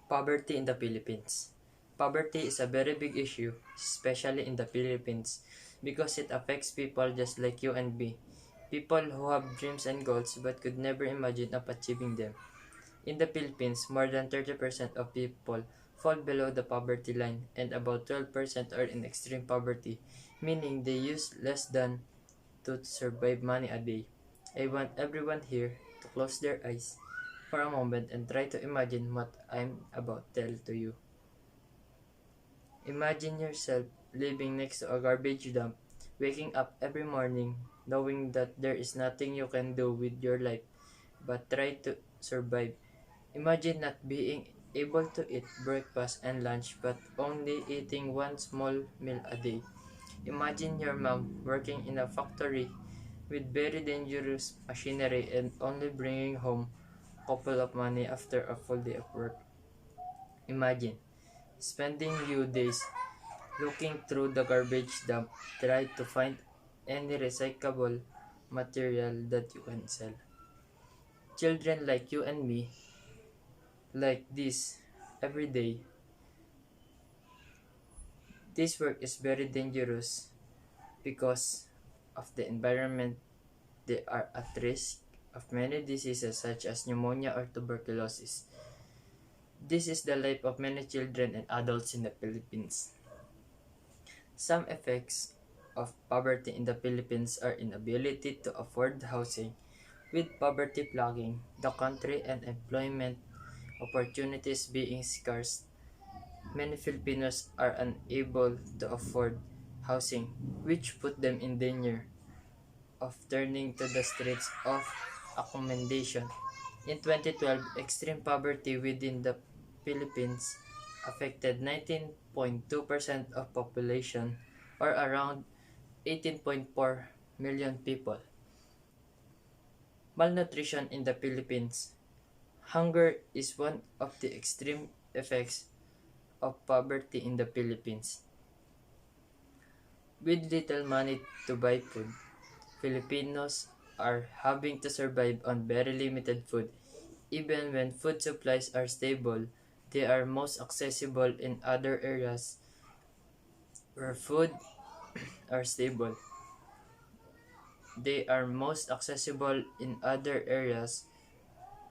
Poverty in the Philippines. Poverty is a very big issue, especially in the Philippines, because it affects people just like you and me. People who have dreams and goals but could never imagine of achieving them. In the Philippines, more than 30% of people fall below the poverty line and about 12% are in extreme poverty, meaning they use less than to survive money a day. I want everyone here to close their eyes for a moment and try to imagine what I'm about to tell to you. Imagine yourself living next to a garbage dump, waking up every morning knowing that there is nothing you can do with your life but try to survive. Imagine not being able to eat breakfast and lunch but only eating one small meal a day. Imagine your mom working in a factory with very dangerous machinery and only bringing home a couple of money after a full day of work. Imagine spending few days looking through the garbage dump, try to find any recyclable material that you can sell. Children like you and me, like this every day. This work is very dangerous because of the environment. They are at risk of many diseases such as pneumonia or tuberculosis. This is the life of many children and adults in the Philippines. Some effects of poverty in the Philippines are inability to afford housing, with poverty plaguing the country and employment opportunities being scarce. Many Filipinos are unable to afford housing, which put them in danger of turning to the streets of accommodation. In 2012, extreme poverty within the Philippines affected 19.2% of population or around 18.4 million people. Malnutrition in the Philippines. Hunger is one of the extreme effects of poverty in the Philippines. With little money to buy food, Filipinos are having to survive on very limited food. Even when food supplies are stable, they are most accessible in other areas where food are stable. They are most accessible in other areas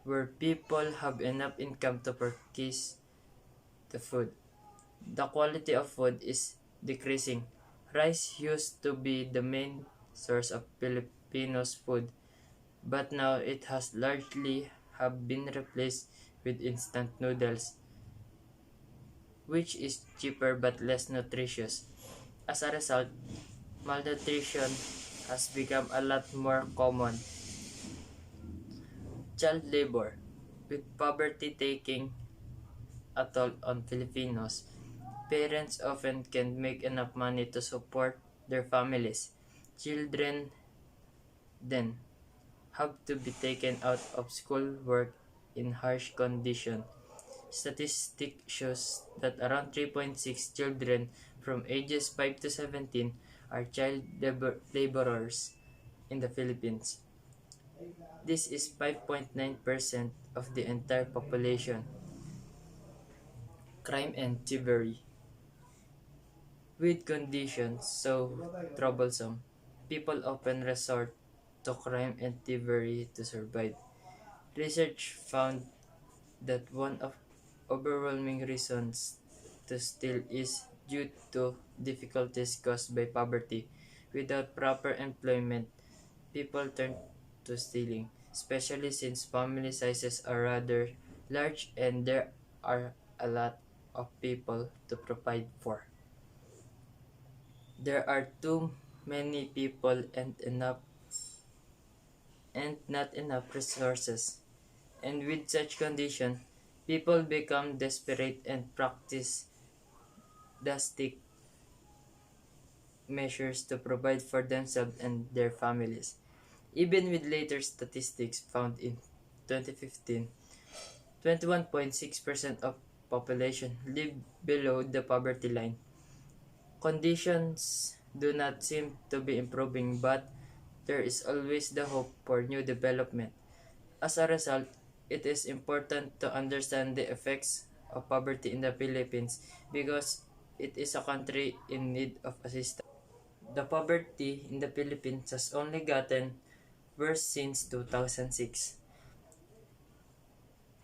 where people have enough income to purchase the food. The quality of food is decreasing. Rice used to be the main source of Filipinos' food, but now it has largely have been replaced with instant noodles, which is cheaper but less nutritious. As a result, malnutrition has become a lot more common. Child labor, with poverty taking a toll on Filipinos, parents often can't make enough money to support their families. Children then have to be taken out of school work in harsh conditions. Statistics shows that around 3.6 children from ages 5 to 17 are child laborers in the Philippines. This is 5.9% of the entire population. Crime and thievery. With conditions so troublesome, people often resort to crime and thievery to survive. Research found that one of overwhelming reasons to steal is due to difficulties caused by poverty. Without proper employment, people turn to stealing, especially since family sizes are rather large and there are a lot of people to provide for. There are too many people and not enough resources. And with such condition, people become desperate and practice drastic measures to provide for themselves and their families. Even with later statistics found in 2015, 21.6% of population live below the poverty line. Conditions do not seem to be improving, but there is always the hope for new development. As a result, it is important to understand the effects of poverty in the Philippines because it is a country in need of assistance. The poverty in the Philippines has only gotten worse since 2006,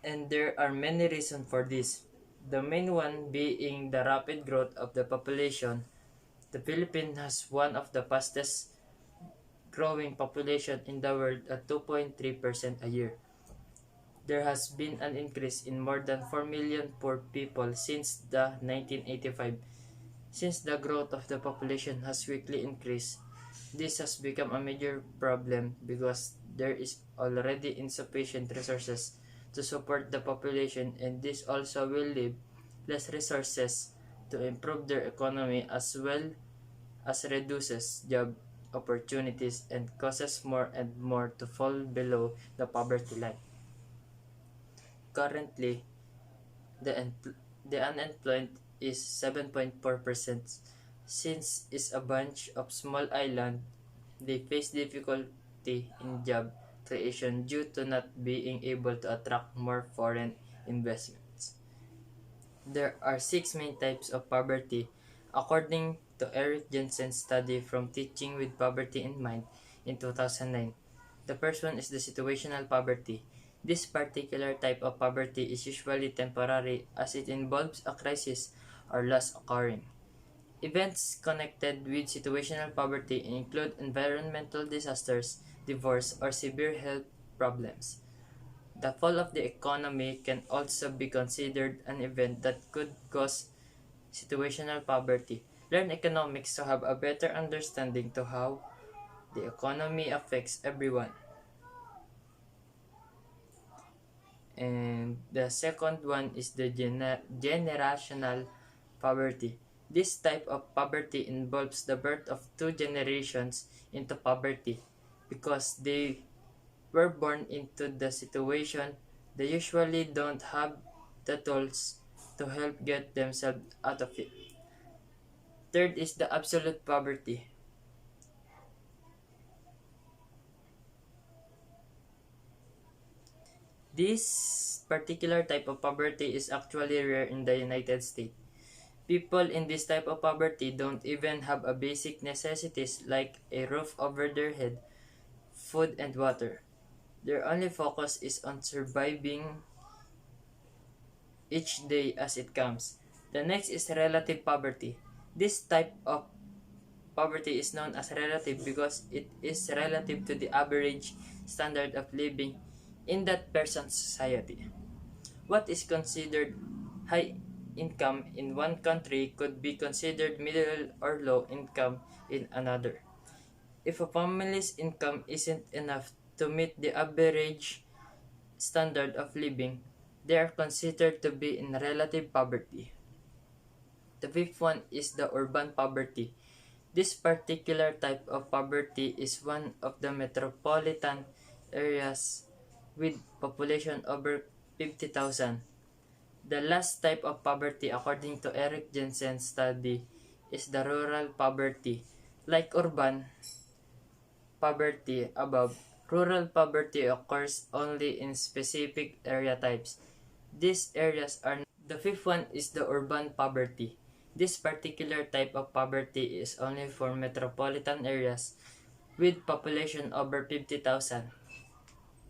and there are many reasons for this. The main one being the rapid growth of the population. The Philippines has one of the fastest growing population in the world at 2.3% a year. There has been an increase in more than 4 million poor people since the 1985. Since the growth of the population has quickly increased, this has become a major problem because there is already insufficient resources to support the population, and this also will leave less resources to improve their economy, as well as reduces job opportunities and causes more and more to fall below the poverty line. Currently, the unemployed is 7.4%. Since it's a bunch of small island, they face difficulty in job creation due to not being able to attract more foreign investments. There are six main types of poverty, according to Eric Jensen's study from Teaching with Poverty in Mind in 2009. The first one is the situational poverty. This particular type of poverty is usually temporary as it involves a crisis or loss occurring. Events connected with situational poverty include environmental disasters, divorce, or severe health problems. The fall of the economy can also be considered an event that could cause situational poverty. Learn economics to have a better understanding to how the economy affects everyone. And the second one is the generational poverty. This type of poverty involves the birth of two generations into poverty because they were born into the situation. They usually don't have the tools to help get themselves out of it. Third is the absolute poverty. This particular type of poverty is actually rare in the United States. People in this type of poverty don't even have a basic necessities like a roof over their head, food and water. Their only focus is on surviving each day as it comes. The next is relative poverty. This type of poverty is known as relative because it is relative to the average standard of living in that person's society. What is considered high income in one country could be considered middle or low income in another. If a family's income isn't enough to meet the average standard of living, they are considered to be in relative poverty. The fifth one is the urban poverty. This particular type of poverty is one of the metropolitan areas with population over 50,000. The last type of poverty, according to Eric Jensen's study, is the rural poverty. Like urban poverty above, rural poverty occurs only in specific area types. These areas are the fifth one is the urban poverty. This particular type of poverty is only for metropolitan areas with population over 50,000.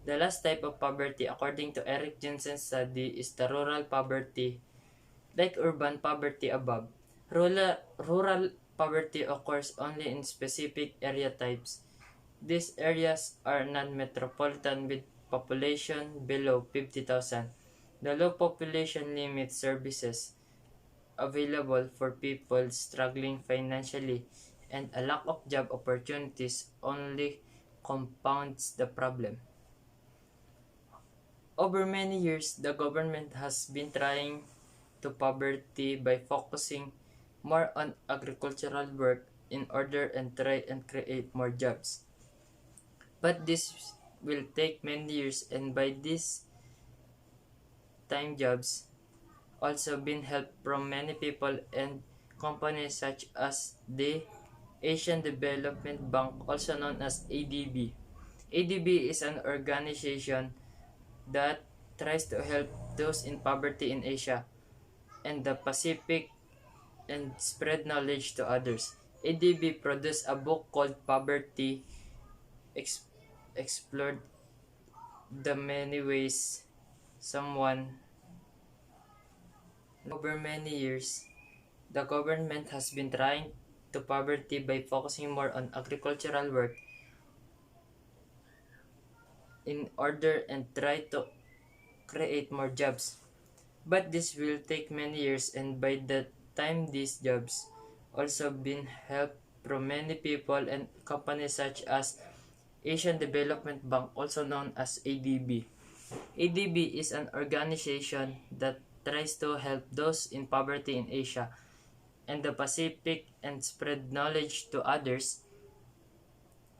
The last type of poverty, according to Eric Jensen's study, is the rural poverty. Like urban poverty above, rural poverty occurs only in specific area types. These areas are non-metropolitan with population below 50,000. The low population limits services available for people struggling financially, and a lack of job opportunities only compounds the problem. Over many years, the government has been trying to poverty by focusing more on agricultural work in order and try and create more jobs. But this will take many years, and by this time jobs also been helped from many people and companies such as the Asian Development Bank, also known as ADB. ADB is an organization that tries to help those in poverty in Asia. and the Pacific and spread knowledge to others. ADB produced a book called Poverty, ex- explored the many ways someone over many years. The government has been trying to poverty by focusing more on agricultural work in order and try to create more jobs. But this will take many years, and by the time these jobs also been helped from many people and companies such as Asian Development Bank, also known as ADB. ADB is an organization that tries to help those in poverty in Asia and the Pacific and spread knowledge to others.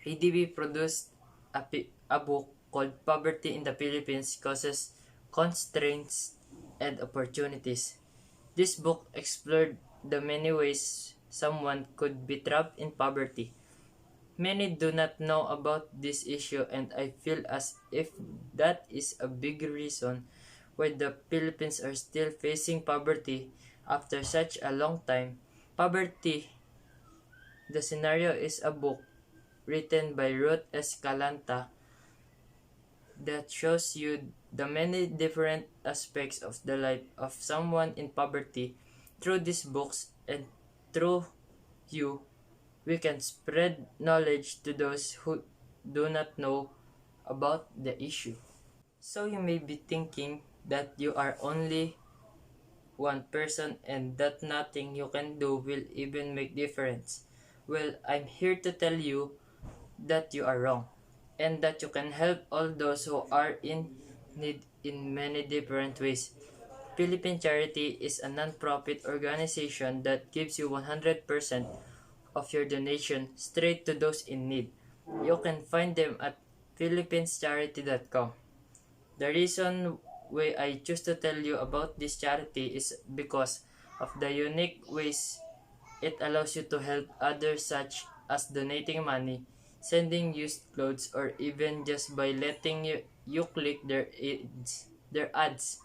ADB produced a book called Poverty in the Philippines Causes, Constraints, and Opportunities. This book explored the many ways someone could be trapped in poverty. Many do not know about this issue, and I feel as if that is a big reason why the Philippines are still facing poverty after such a long time. Poverty, the scenario is a book written by Ruth Escalanta that shows you the many different aspects of the life of someone in poverty. Through these books and through you, we can spread knowledge to those who do not know about the issue. So you may be thinking that you are only one person and that nothing you can do will even make difference. Well, I'm here to tell you that you are wrong and that you can help all those who are in need in many different ways. Philippine Charity is a non-profit organization that gives you 100% of your donation straight to those in need. You can find them at philippinescharity.com. The reason why I choose to tell you about this charity is because of the unique ways it allows you to help others, such as donating money, sending used clothes, or even just by letting you click their ads.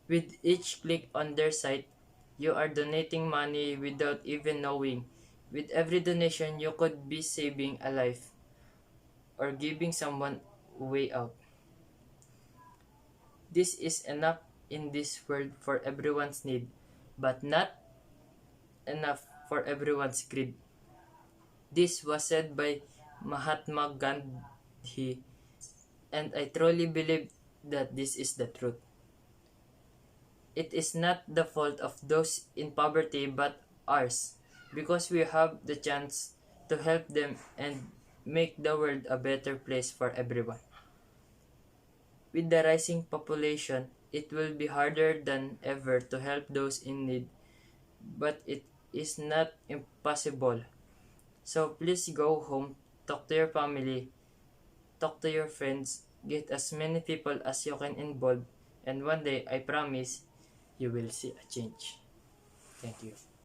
With each click on their site, you are donating money without even knowing. With every donation, you could be saving a life or giving someone a way out. This is enough in this world for everyone's need, but not enough for everyone's greed. This was said by Mahatma Gandhi, and I truly believe that this is the truth. It is not the fault of those in poverty but ours, because we have the chance to help them and make the world a better place for everyone. With the rising population, it will be harder than ever to help those in need, but it is not impossible. So please go home, talk to your family, talk to your friends, get as many people as you can involve, and one day I promise you will see a change. Thank you.